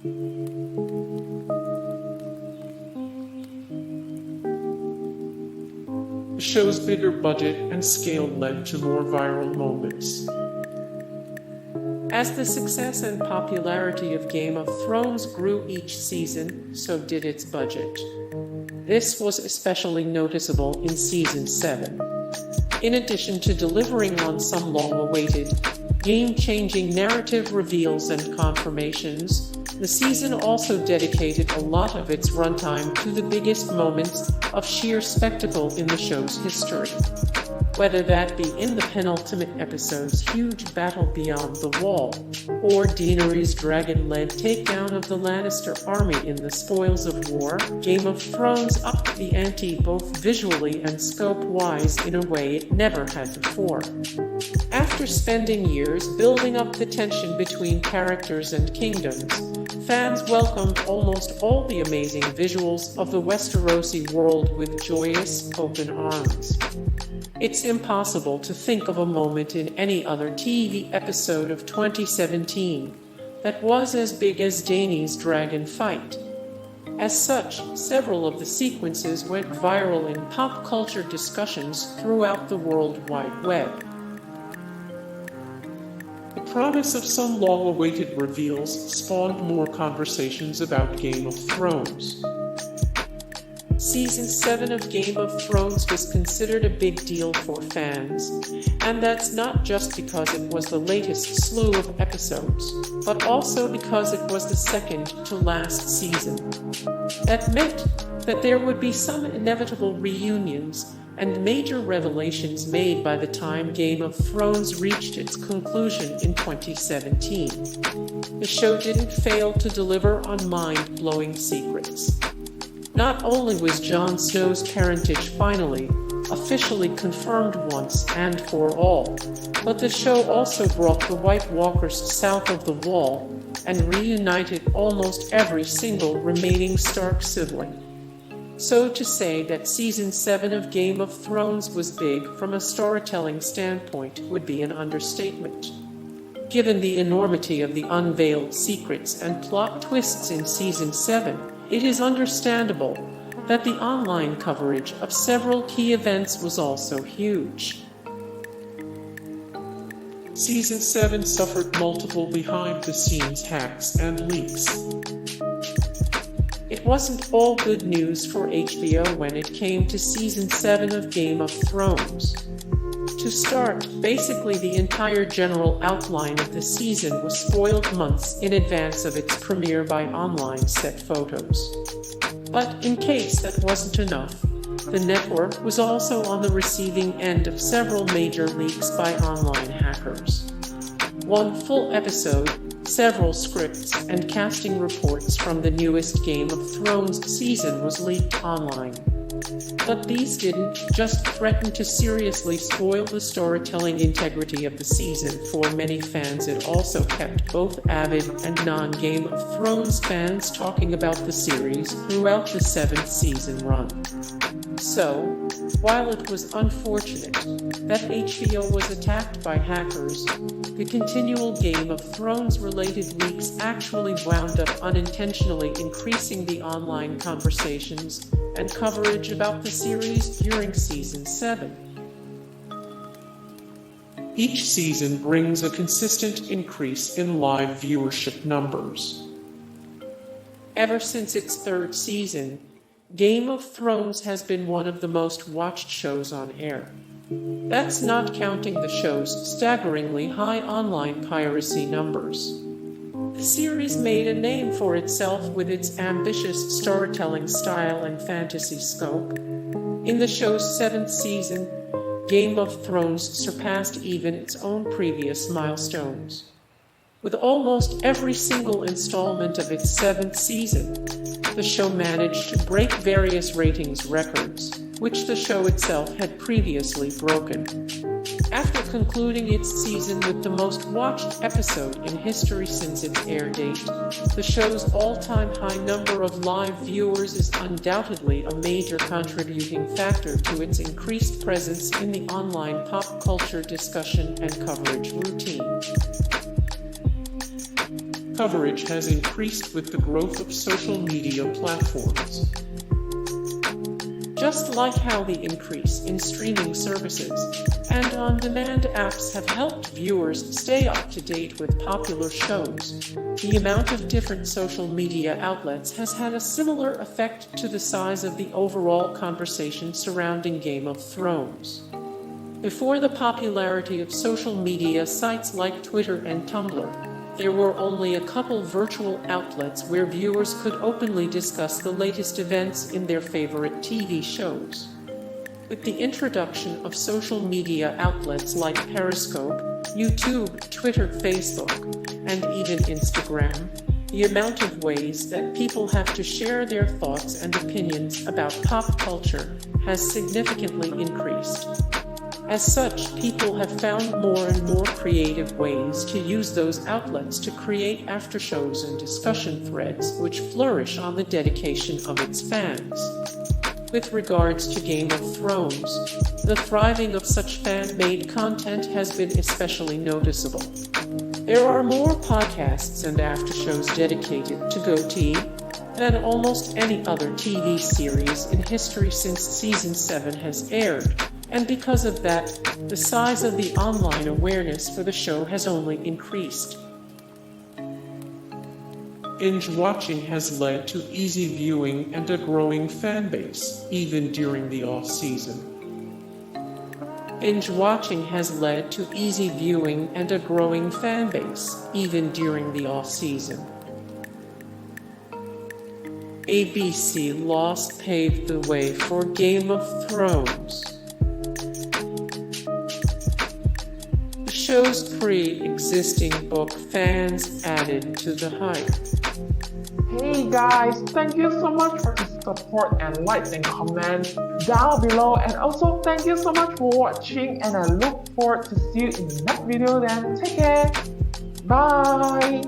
The show's bigger budget and scale led to more viral moments. As the success and popularity of Game of Thrones grew each season, so did its budget. This was especially noticeable in Season 7. In addition to delivering on some long-awaited, game-changing narrative reveals and confirmations, the season also dedicated a lot of its runtime to the biggest moments of sheer spectacle in the show's history. Whether that be in the penultimate episode's huge battle beyond the wall, or Daenerys' dragon-led takedown of the Lannister army in the Spoils of War, Game of Thrones upped the ante both visually and scope-wise in a way it never had before. After spending years building up the tension between characters and kingdoms, fans welcomed almost all the amazing visuals of the Westerosi world with joyous, open arms. It's impossible to think of a moment in any other TV episode of 2017 that was as big as Dany's dragon fight. As such, several of the sequences went viral in pop culture discussions throughout the World Wide Web. The promise of some long-awaited reveals spawned more conversations about Game of Thrones. Season 7 of Game of Thrones was considered a big deal for fans, and that's not just because it was the latest slew of episodes, but also because it was the second to last season. That meant that there would be some inevitable reunions and major revelations made by the time Game of Thrones reached its conclusion in 2017. The show didn't fail to deliver on mind-blowing secrets. Not only was Jon Snow's parentage finally, officially confirmed once and for all, but the show also brought the White Walkers south of the Wall and reunited almost every single remaining Stark sibling. So to say that Season 7 of Game of Thrones was big from a storytelling standpoint would be an understatement. Given the enormity of the unveiled secrets and plot twists in Season 7, it is understandable that the online coverage of several key events was also huge. Season 7 suffered multiple behind-the-scenes hacks and leaks. It wasn't all good news for HBO when it came to Season 7 of Game of Thrones. To start, basically the entire general outline of the season was spoiled months in advance of its premiere by online set photos. But in case that wasn't enough, the network was also on the receiving end of several major leaks by online hackers. One full episode, several scripts, and casting reports from the newest Game of Thrones season was leaked online. But these didn't just threaten to seriously spoil the storytelling integrity of the season for many fans, it also kept both avid and non-Game of Thrones fans talking about the series throughout the 7th season run. So, while it was unfortunate that HBO was attacked by hackers, the continual Game of Thrones-related leaks actually wound up unintentionally increasing the online conversations and coverage about the series during Season 7. Each season brings a consistent increase in live viewership numbers. Ever since its 3rd season, Game of Thrones has been one of the most watched shows on air. That's not counting the show's staggeringly high online piracy numbers. The series made a name for itself with its ambitious storytelling style and fantasy scope. In the show's 7th season, Game of Thrones surpassed even its own previous milestones. With almost every single installment of its 7th season, the show managed to break various ratings records, which the show itself had previously broken. After concluding its season with the most watched episode in history since its air date, the show's all-time high number of live viewers is undoubtedly a major contributing factor to its increased presence in the online pop culture discussion and coverage routine. coverage has increased with the growth of social media platforms. Just like how the increase in streaming services and on-demand apps have helped viewers stay up to date with popular shows, the amount of different social media outlets has had a similar effect to the size of the overall conversation surrounding Game of Thrones. Before the popularity of social media sites like Twitter and Tumblr, there were only a couple virtual outlets where viewers could openly discuss the latest events in their favorite TV shows. With the introduction of social media outlets like Periscope, YouTube, Twitter, Facebook, and even Instagram, the amount of ways that people have to share their thoughts and opinions about pop culture has significantly increased. As such, people have found more and more creative ways to use those outlets to create aftershows and discussion threads which flourish on the dedication of its fans. With regards to Game of Thrones, the thriving of such fan-made content has been especially noticeable. There are more podcasts and aftershows dedicated to GOT than almost any other TV series in history since Season 7 has aired. And because of that, the size of the online awareness for the show has only increased. Binge-watching has led to easy viewing and a growing fan base, even during the off-season. Binge-watching has led to easy viewing and a growing fan base, even during the off-season. ABC loss paved the way for Game of Thrones. The show's pre-existing book fans added to the hype. Hey guys, thank you so much for the support and likes and comments down below, and also thank you so much for watching, and I look forward to see you in the next video. Then take care, bye.